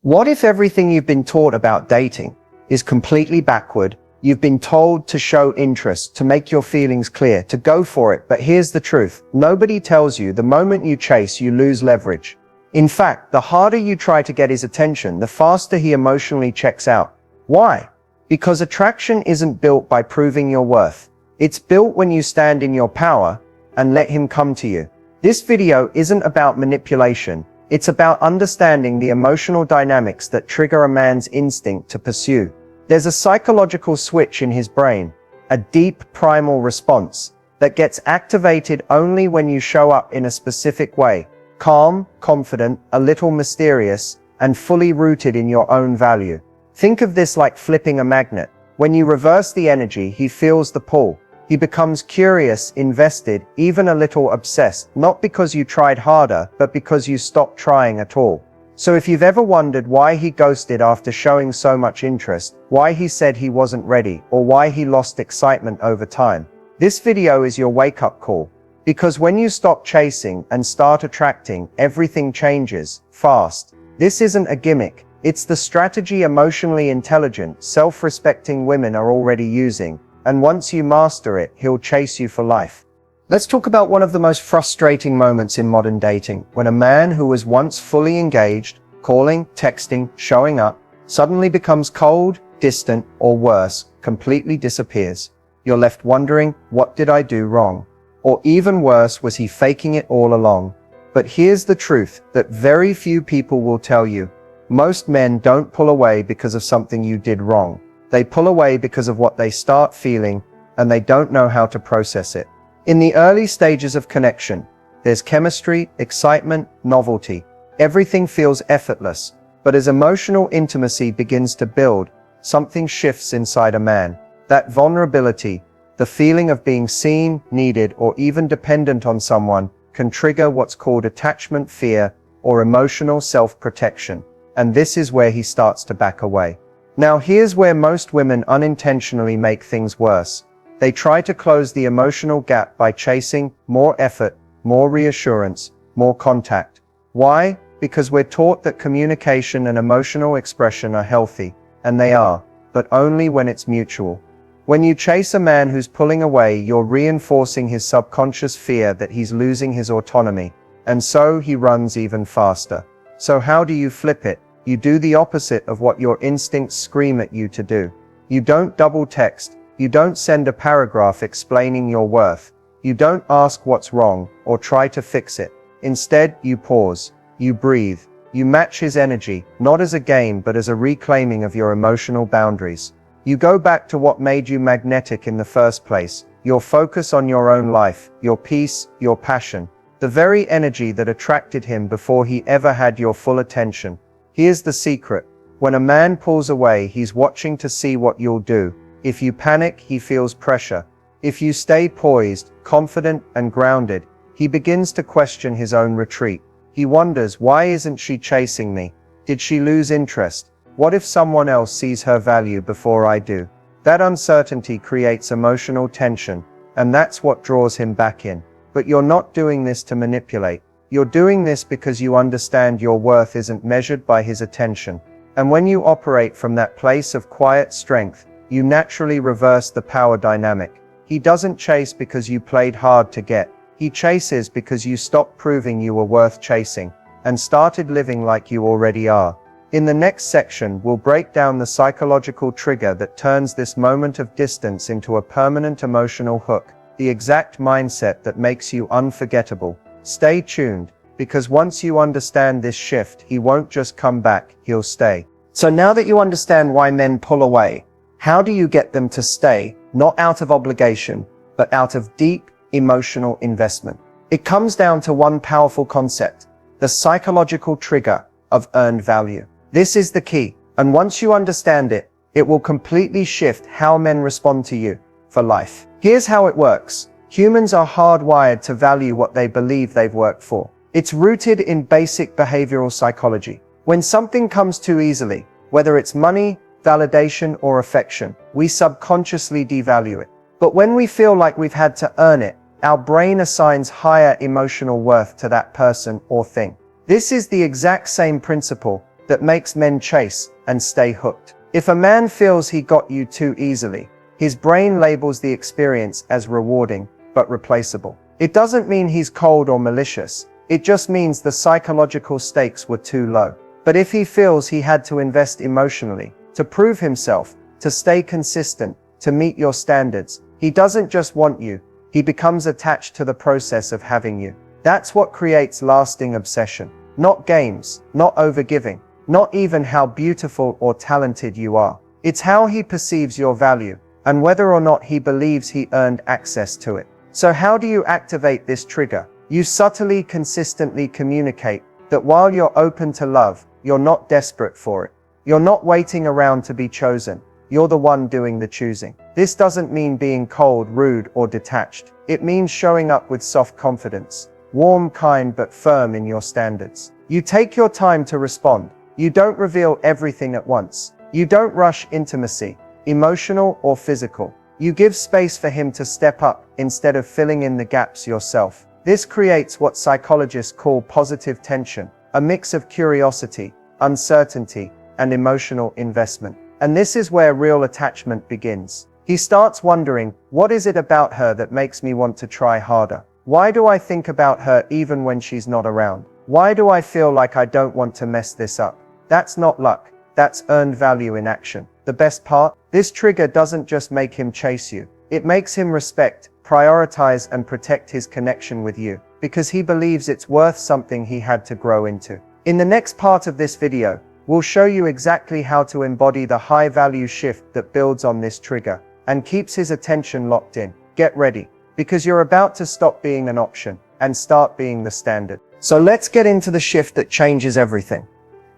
What if everything you've been taught about dating is completely backward? You've been told to show interest, to make your feelings clear, to go for it, but here's the truth. Nobody tells you the moment you chase, you lose leverage. In fact, the harder you try to get his attention, the faster he emotionally checks out. Why? Because attraction isn't built by proving your worth. It's built when you stand in your power and let him come to you. This video isn't about manipulation. It's about understanding the emotional dynamics that trigger a man's instinct to pursue. There's a psychological switch in his brain, a deep primal response that gets activated only when you show up in a specific way. Calm, confident, a little mysterious, and fully rooted in your own value. Think of this like flipping a magnet. When you reverse the energy, he feels the pull. He becomes curious, invested, even a little obsessed, not because you tried harder, but because you stopped trying at all. So if you've ever wondered why he ghosted after showing so much interest, why he said he wasn't ready, or why he lost excitement over time, this video is your wake-up call. Because when you stop chasing and start attracting, everything changes, fast. This isn't a gimmick. It's the strategy emotionally intelligent, self-respecting women are already using. And once you master it, he'll chase you for life. Let's talk about one of the most frustrating moments in modern dating, when a man who was once fully engaged, calling, texting, showing up, suddenly becomes cold, distant, or worse, completely disappears. You're left wondering, what did I do wrong? Or even worse, was he faking it all along? But here's the truth that very few people will tell you. Most men don't pull away because of something you did wrong. They pull away because of what they start feeling, and they don't know how to process it. In the early stages of connection, there's chemistry, excitement, novelty. Everything feels effortless. But as emotional intimacy begins to build, something shifts inside a man. That vulnerability, the feeling of being seen, needed, or even dependent on someone, can trigger what's called attachment fear or emotional self-protection. And this is where he starts to back away. Now here's where most women unintentionally make things worse. They try to close the emotional gap by chasing more effort, more reassurance, more contact. Why? Because we're taught that communication and emotional expression are healthy, and they are, but only when it's mutual. When you chase a man who's pulling away, you're reinforcing his subconscious fear that he's losing his autonomy, and so he runs even faster. So how do you flip it? You do the opposite of what your instincts scream at you to do. You don't double text. You don't send a paragraph explaining your worth. You don't ask what's wrong or try to fix it. Instead, you pause. You breathe. You match his energy, not as a game but as a reclaiming of your emotional boundaries. You go back to what made you magnetic in the first place. Your focus on your own life, your peace, your passion. The very energy that attracted him before he ever had your full attention. Here's the secret. When a man pulls away, he's watching to see what you'll do. If you panic, he feels pressure. If you stay poised, confident, and grounded, he begins to question his own retreat. He wonders, why isn't she chasing me? Did she lose interest? What if someone else sees her value before I do? That uncertainty creates emotional tension, and that's what draws him back in. But you're not doing this to manipulate. You're doing this because you understand your worth isn't measured by his attention. And when you operate from that place of quiet strength, you naturally reverse the power dynamic. He doesn't chase because you played hard to get. He chases because you stopped proving you were worth chasing and started living like you already are. In the next section, we'll break down the psychological trigger that turns this moment of distance into a permanent emotional hook, the exact mindset that makes you unforgettable. Stay tuned, because once you understand this shift, he won't just come back, he'll stay. So now that you understand why men pull away, how do you get them to stay, not out of obligation, but out of deep, emotional investment? It comes down to one powerful concept, the psychological trigger of earned value. This is the key, and once you understand it, it will completely shift how men respond to you for life. Here's how it works. Humans are hardwired to value what they believe they've worked for. It's rooted in basic behavioral psychology. When something comes too easily, whether it's money, validation, or affection, we subconsciously devalue it. But when we feel like we've had to earn it, our brain assigns higher emotional worth to that person or thing. This is the exact same principle that makes men chase and stay hooked. If a man feels he got you too easily, his brain labels the experience as rewarding, but replaceable. It doesn't mean he's cold or malicious. It just means the psychological stakes were too low. But if he feels he had to invest emotionally, to prove himself, to stay consistent, to meet your standards, he doesn't just want you, he becomes attached to the process of having you. That's what creates lasting obsession. Not games, not overgiving, not even how beautiful or talented you are. It's how he perceives your value, and whether or not he believes he earned access to it. So how do you activate this trigger? You subtly, consistently communicate that while you're open to love, you're not desperate for it. You're not waiting around to be chosen. You're the one doing the choosing. This doesn't mean being cold, rude, or detached. It means showing up with soft confidence, warm, kind, but firm in your standards. You take your time to respond. You don't reveal everything at once. You don't rush intimacy, emotional or physical. You give space for him to step up instead of filling in the gaps yourself. This creates what psychologists call positive tension, a mix of curiosity, uncertainty, and emotional investment. And this is where real attachment begins. He starts wondering, what is it about her that makes me want to try harder? Why do I think about her even when she's not around? Why do I feel like I don't want to mess this up? That's not luck. That's earned value in action. The best part? This trigger doesn't just make him chase you. It makes him respect, prioritize, and protect his connection with you, because he believes it's worth something he had to grow into. In the next part of this video, we'll show you exactly how to embody the high-value shift that builds on this trigger and keeps his attention locked in. Get ready, because you're about to stop being an option and start being the standard. So let's get into the shift that changes everything.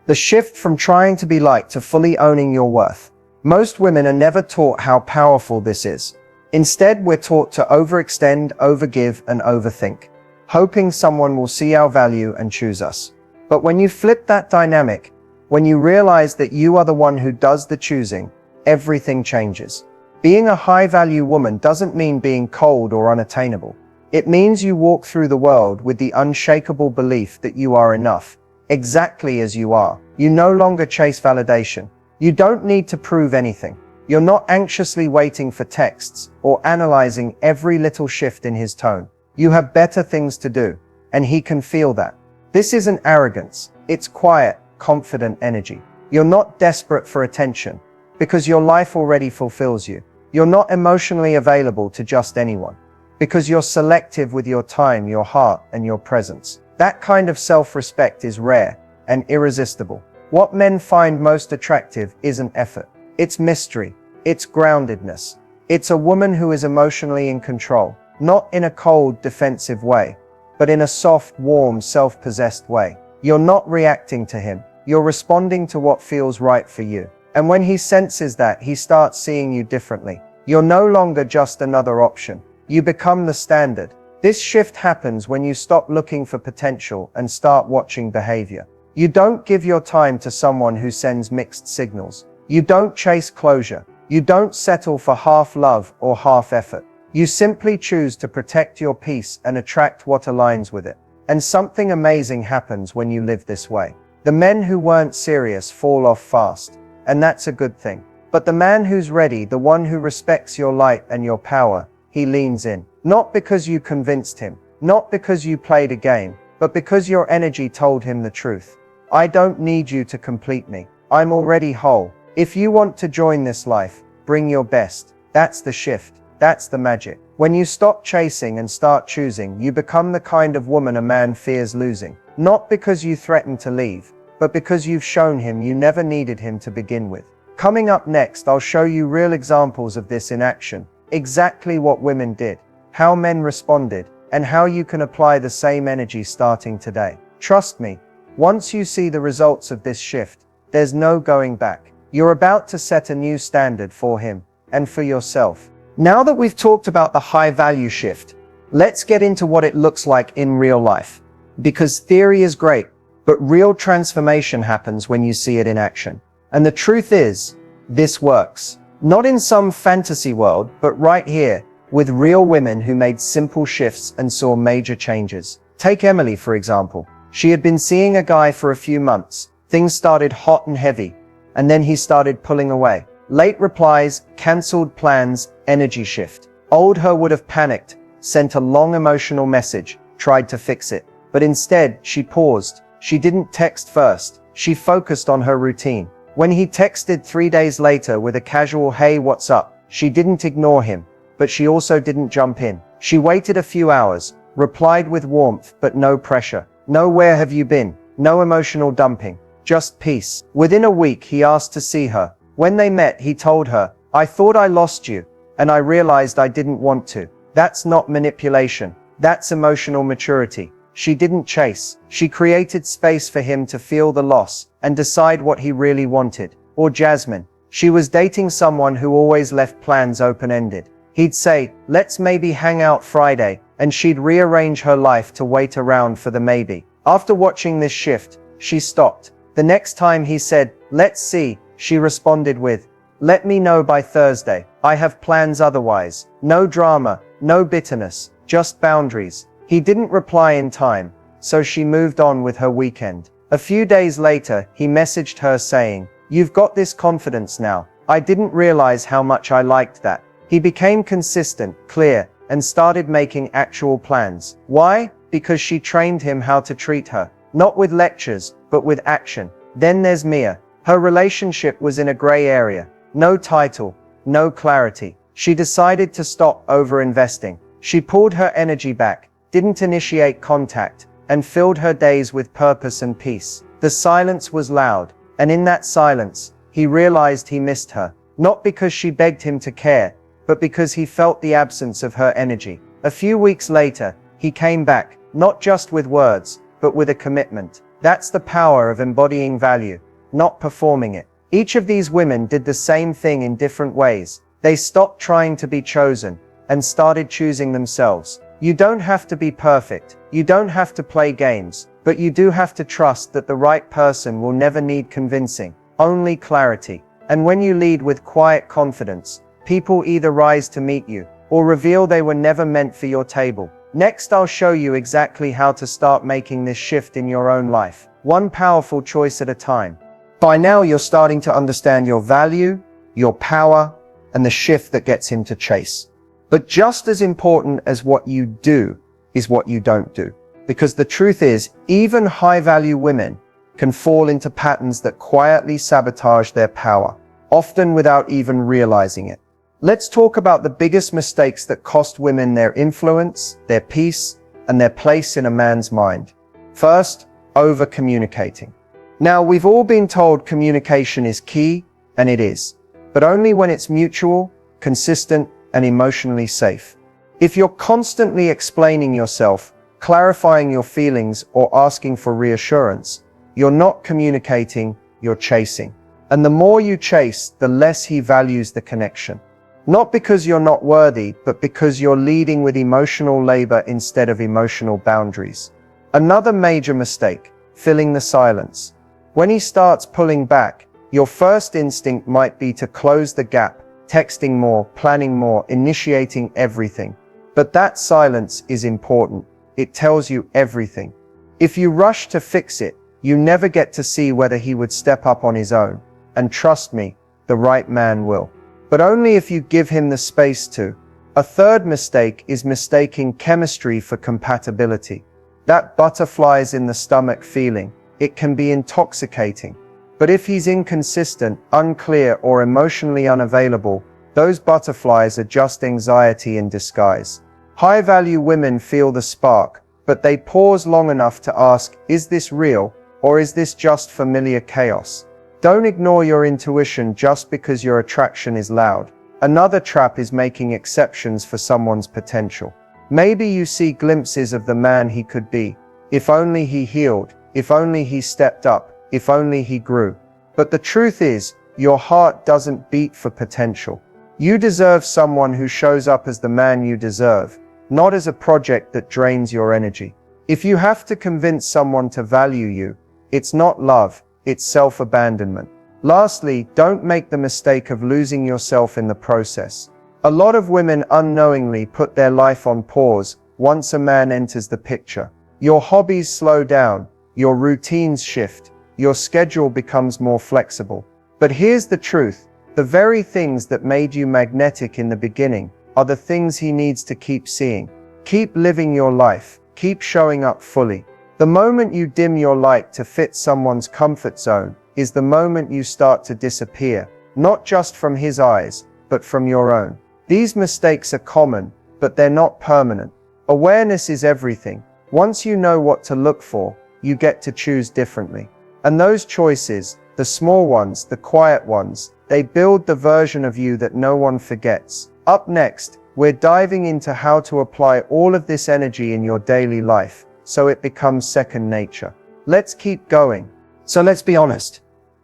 The shift from trying to be liked to fully owning your worth. Most women are never taught how powerful this is. Instead, we're taught to overextend, overgive, and overthink, hoping someone will see our value and choose us. But when you flip that dynamic, when you realize that you are the one who does the choosing, everything changes. Being a high-value woman doesn't mean being cold or unattainable. It means you walk through the world with the unshakable belief that you are enough, exactly as you are. You no longer chase validation. You don't need to prove anything. You're not anxiously waiting for texts or analyzing every little shift in his tone. You have better things to do, and he can feel that. This isn't arrogance. It's quiet, confident energy. You're not desperate for attention, because your life already fulfills you. You're not emotionally available to just anyone, because you're selective with your time, your heart, and your presence. That kind of self-respect is rare and irresistible. What men find most attractive isn't effort. It's mystery. It's groundedness. It's a woman who is emotionally in control, not in a cold, defensive way, but in a soft, warm, self-possessed way. You're not reacting to him. You're responding to what feels right for you. And when he senses that, he starts seeing you differently. You're no longer just another option. You become the standard. This shift happens when you stop looking for potential and start watching behavior. You don't give your time to someone who sends mixed signals. You don't chase closure. You don't settle for half love or half effort. You simply choose to protect your peace and attract what aligns with it. And something amazing happens when you live this way. The men who weren't serious fall off fast, and that's a good thing. But the man who's ready, the one who respects your light and your power, he leans in. Not because you convinced him, not because you played a game, but because your energy told him the truth. I don't need you to complete me. I'm already whole. If you want to join this life, bring your best. That's the shift. That's the magic. When you stop chasing and start choosing, you become the kind of woman a man fears losing. Not because you threatened to leave, but because you've shown him you never needed him to begin with. Coming up next, I'll show you real examples of this in action. Exactly what women did, how men responded, and how you can apply the same energy starting today. Trust me, once you see the results of this shift, there's no going back. You're about to set a new standard for him and for yourself. Now that we've talked about the high value shift, let's get into what it looks like in real life. Because theory is great, but real transformation happens when you see it in action. And the truth is, this works. Not in some fantasy world, but right here, with real women who made simple shifts and saw major changes. Take Emily, for example. She had been seeing a guy for a few months, Things started hot and heavy, and then he started pulling away. Late replies, cancelled plans, energy shift. Old her would have panicked, sent a long emotional message, tried to fix it. But instead, she paused. She didn't text first. She focused on her routine. When he texted 3 days later with a casual "Hey, what's up?" she didn't ignore him, but she also didn't jump in. She waited a few hours, replied with warmth but no pressure. No "where have you been?" No emotional dumping. Just peace. Within a week, he asked to see her. When they met, he told her, "I thought I lost you, and I realized I didn't want to." That's not manipulation. That's emotional maturity. She didn't chase. She created space for him to feel the loss and decide what he really wanted. Or Jasmine. She was dating someone who always left plans open-ended. He'd say, "Let's maybe hang out Friday," and she'd rearrange her life to wait around for the maybe. After watching this shift, she stopped. The next time he said, "Let's see," she responded with, "Let me know by Thursday. I have plans otherwise." No drama, no bitterness, just boundaries. He didn't reply in time, so she moved on with her weekend. A few days later, he messaged her saying, "You've got this confidence now. I didn't realize how much I liked that." He became consistent, clear, and started making actual plans. Why? Because she trained him how to treat her. Not with lectures, but with action. Then there's Mia. Her relationship was in a gray area. No title, no clarity. She decided to stop over-investing. She pulled her energy back, didn't initiate contact, and filled her days with purpose and peace. The silence was loud, and in that silence, he realized he missed her. Not because she begged him to care, but because he felt the absence of her energy. A few weeks later, he came back, not just with words, but with a commitment. That's the power of embodying value, not performing it. Each of these women did the same thing in different ways. They stopped trying to be chosen and started choosing themselves. You don't have to be perfect. You don't have to play games, but you do have to trust that the right person will never need convincing, only clarity. And when you lead with quiet confidence, people either rise to meet you or reveal they were never meant for your table. Next, I'll show you exactly how to start making this shift in your own life, one powerful choice at a time. By now, you're starting to understand your value, your power, and the shift that gets him to chase. But just as important as what you do is what you don't do. Because the truth is, even high-value women can fall into patterns that quietly sabotage their power, often without even realizing it. Let's talk about the biggest mistakes that cost women their influence, their peace, and their place in a man's mind. First, over-communicating. Now, we've all been told communication is key, and it is, but only when it's mutual, consistent, and emotionally safe. If you're constantly explaining yourself, clarifying your feelings, or asking for reassurance, you're not communicating, you're chasing. And the more you chase, the less he values the connection. Not because you're not worthy, but because you're leading with emotional labor instead of emotional boundaries. Another major mistake, filling the silence. When he starts pulling back, your first instinct might be to close the gap, texting more, planning more, initiating everything. But that silence is important. It tells you everything. If you rush to fix it, you never get to see whether he would step up on his own. And trust me, the right man will. But only if you give him the space to. A third mistake is mistaking chemistry for compatibility. That butterflies in the stomach feeling, it can be intoxicating. But if he's inconsistent, unclear, or emotionally unavailable, those butterflies are just anxiety in disguise. High-value women feel the spark, but they pause long enough to ask, is this real, or is this just familiar chaos? Don't ignore your intuition just because your attraction is loud. Another trap is making exceptions for someone's potential. Maybe you see glimpses of the man he could be. If only he healed, if only he stepped up, if only he grew. But the truth is, your heart doesn't beat for potential. You deserve someone who shows up as the man you deserve, not as a project that drains your energy. If you have to convince someone to value you, it's not love, it's self-abandonment. Lastly, don't make the mistake of losing yourself in the process. A lot of women unknowingly put their life on pause once a man enters the picture. Your hobbies slow down, your routines shift, your schedule becomes more flexible. But here's the truth. The very things that made you magnetic in the beginning are the things he needs to keep seeing. Keep living your life. Keep showing up fully. The moment you dim your light to fit someone's comfort zone is the moment you start to disappear, not just from his eyes, but from your own. These mistakes are common, but they're not permanent. Awareness is everything. Once you know what to look for, you get to choose differently. And those choices, the small ones, the quiet ones, they build the version of you that no one forgets. Up next, we're diving into how to apply all of this energy in your daily life, so it becomes second nature. Let's keep going. So let's be honest.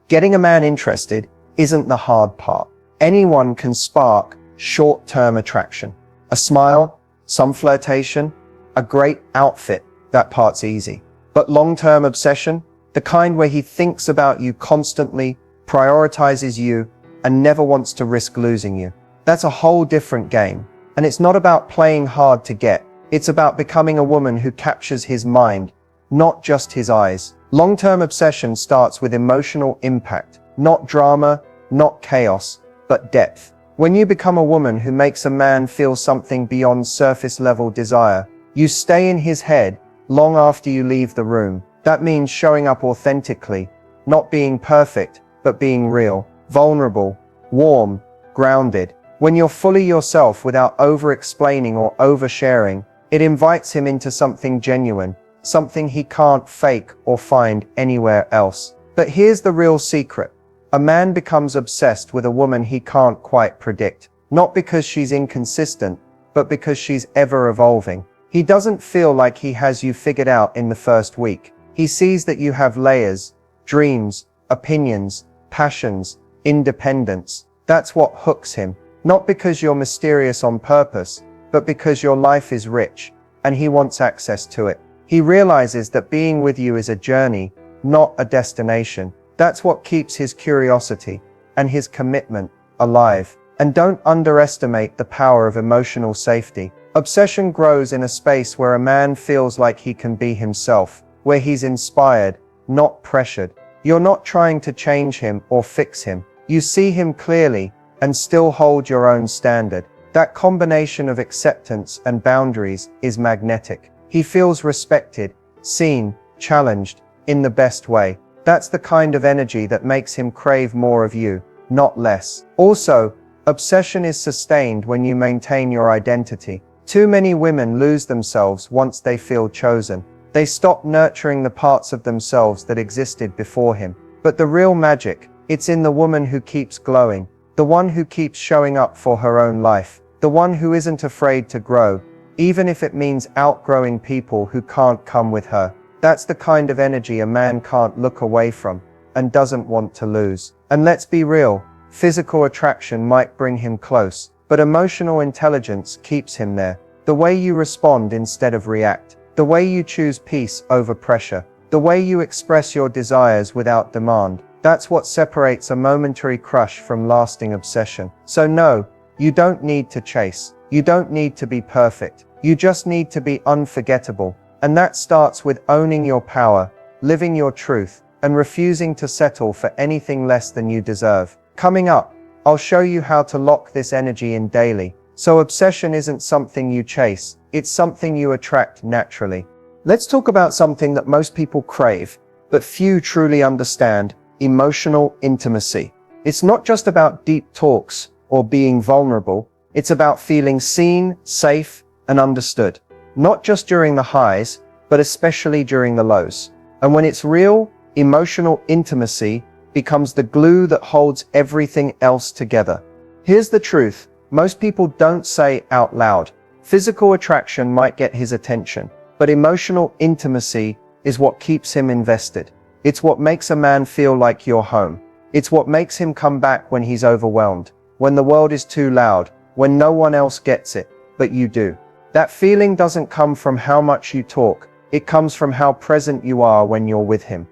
Getting a man interested isn't the hard part. Anyone can spark short-term attraction. A smile, some flirtation, a great outfit, that part's easy. But long-term obsession, the kind where he thinks about you constantly, prioritizes you, and never wants to risk losing you. That's a whole different game. And it's not about playing hard to get. It's about becoming a woman who captures his mind, not just his eyes. Long-term obsession starts with emotional impact, not drama, not chaos, but depth. When you become a woman who makes a man feel something beyond surface-level desire, you stay in his head long after you leave the room. That means showing up authentically, not being perfect, but being real, vulnerable, warm, grounded. When you're fully yourself without over-explaining or oversharing, it invites him into something genuine, something he can't fake or find anywhere else. But here's the real secret. A man becomes obsessed with a woman he can't quite predict, not because she's inconsistent, but because she's ever-evolving. He doesn't feel like he has you figured out in the first week. He sees that you have layers, dreams, opinions, passions, independence. That's what hooks him. Not because you're mysterious on purpose, but because your life is rich, and he wants access to it. He realizes that being with you is a journey, not a destination. That's what keeps his curiosity and his commitment alive. And don't underestimate the power of emotional safety. Obsession grows in a space where a man feels like he can be himself, where he's inspired, not pressured. You're not trying to change him or fix him. You see him clearly and still hold your own standard. That combination of acceptance and boundaries is magnetic. He feels respected, seen, challenged, in the best way. That's the kind of energy that makes him crave more of you, not less. Also, obsession is sustained when you maintain your identity. Too many women lose themselves once they feel chosen. They stop nurturing the parts of themselves that existed before him. But the real magic, it's in the woman who keeps glowing, the one who keeps showing up for her own life, the one who isn't afraid to grow, even if it means outgrowing people who can't come with her. That's the kind of energy a man can't look away from and doesn't want to lose. And let's be real, physical attraction might bring him close, but emotional intelligence keeps him there. The way you respond instead of react, the way you choose peace over pressure, the way you express your desires without demand, that's what separates a momentary crush from lasting obsession. So no, you don't need to chase. You don't need to be perfect. You just need to be unforgettable. And that starts with owning your power, living your truth, and refusing to settle for anything less than you deserve. Coming up, I'll show you how to lock this energy in daily. So obsession isn't something you chase, it's something you attract naturally. Let's talk about something that most people crave, but few truly understand: emotional intimacy. It's not just about deep talks or being vulnerable, it's about feeling seen, safe, and understood. Not just during the highs, but especially during the lows. And when it's real, emotional intimacy becomes the glue that holds everything else together. Here's the truth. Most people don't say out loud. Physical attraction might get his attention, but emotional intimacy is what keeps him invested. It's what makes a man feel like you're home. It's what makes him come back when he's overwhelmed, when the world is too loud, when no one else gets it, but you do. That feeling doesn't come from how much you talk. It comes from how present you are when you're with him.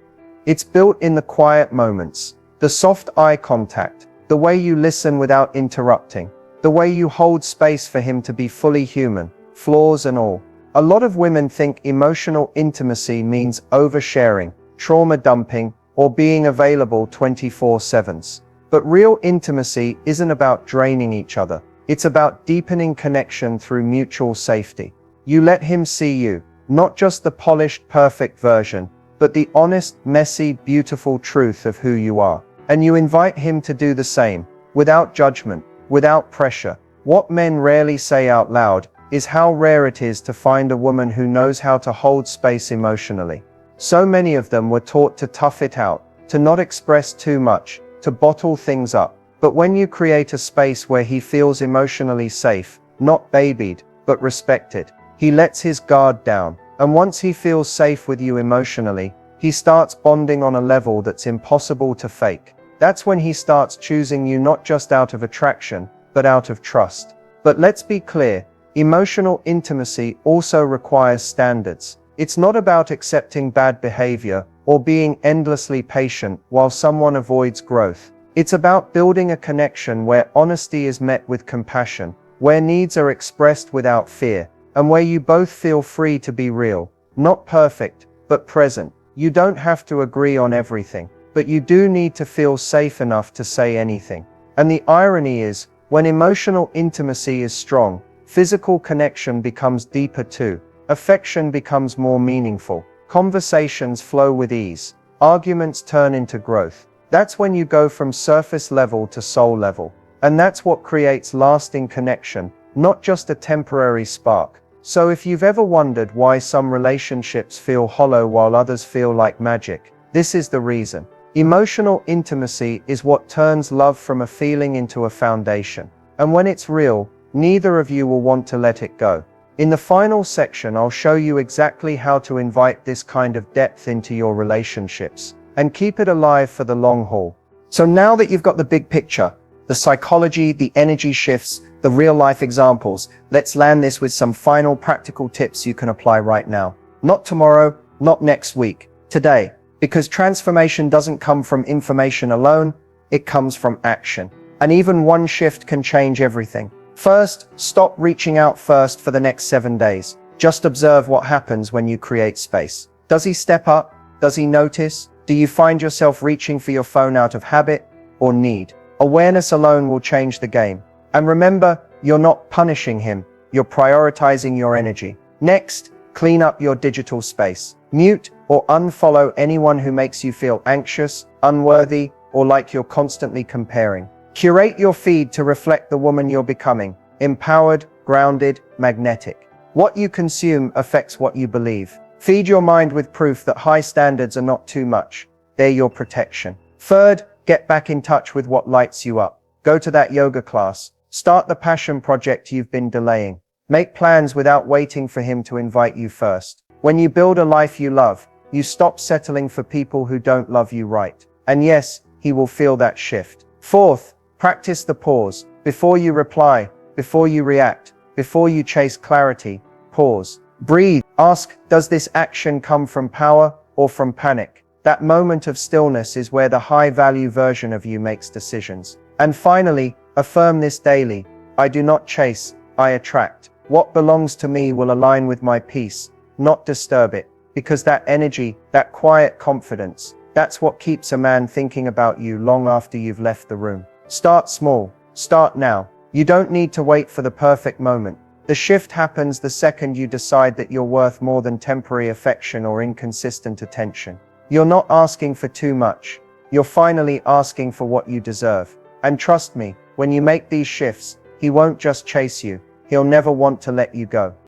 It's built in the quiet moments, the soft eye contact, the way you listen without interrupting, the way you hold space for him to be fully human, flaws and all. A lot of women think emotional intimacy means oversharing, trauma dumping, or being available 24/7. But real intimacy isn't about draining each other. It's about deepening connection through mutual safety. You let him see you, not just the polished, perfect version, but the honest, messy, beautiful truth of who you are. And you invite him to do the same, without judgment, without pressure. What men rarely say out loud is how rare it is to find a woman who knows how to hold space emotionally. So many of them were taught to tough it out, to not express too much, to bottle things up. But when you create a space where he feels emotionally safe, not babied, but respected, he lets his guard down. And once he feels safe with you emotionally, he starts bonding on a level that's impossible to fake. That's when he starts choosing you not just out of attraction, but out of trust. But let's be clear, emotional intimacy also requires standards. It's not about accepting bad behavior or being endlessly patient while someone avoids growth. It's about building a connection where honesty is met with compassion, where needs are expressed without fear, and where you both feel free to be real, not perfect, but present. You don't have to agree on everything, but you do need to feel safe enough to say anything. And the irony is, when emotional intimacy is strong, physical connection becomes deeper too. Affection becomes more meaningful. Conversations flow with ease. Arguments turn into growth. That's when you go from surface level to soul level. And that's what creates lasting connection, not just a temporary spark. So if you've ever wondered why some relationships feel hollow while others feel like magic, this is the reason. Emotional intimacy is what turns love from a feeling into a foundation. And when it's real, neither of you will want to let it go. In the final section, I'll show you exactly how to invite this kind of depth into your relationships and keep it alive for the long haul. So now that you've got the big picture, the psychology, the energy shifts, the real life examples, let's land this with some final practical tips you can apply right now. Not tomorrow, not next week, today. Because transformation doesn't come from information alone, it comes from action. And even one shift can change everything. First, stop reaching out first for the next 7 days. Just observe what happens when you create space. Does he step up? Does he notice? Do you find yourself reaching for your phone out of habit or need? Awareness alone will change the game. And remember, you're not punishing him, you're prioritizing your energy. Next, clean up your digital space. Mute or unfollow anyone who makes you feel anxious, unworthy, or like you're constantly comparing. Curate your feed to reflect the woman you're becoming, empowered, grounded, magnetic. What you consume affects what you believe. Feed your mind with proof that high standards are not too much. They're your protection. Third, get back in touch with what lights you up. Go to that yoga class. Start the passion project you've been delaying. Make plans without waiting for him to invite you first. When you build a life you love, you stop settling for people who don't love you right. And yes, he will feel that shift. Fourth, practice the pause. Before you reply, before you react, before you chase clarity, pause. Breathe. Ask, does this action come from power or from panic? That moment of stillness is where the high-value version of you makes decisions. And finally, affirm this daily. I do not chase, I attract. What belongs to me will align with my peace, not disturb it. Because that energy, that quiet confidence, that's what keeps a man thinking about you long after you've left the room. Start small. Start now. You don't need to wait for the perfect moment. The shift happens the second you decide that you're worth more than temporary affection or inconsistent attention. You're not asking for too much. You're finally asking for what you deserve. And trust me, when you make these shifts, he won't just chase you. He'll never want to let you go.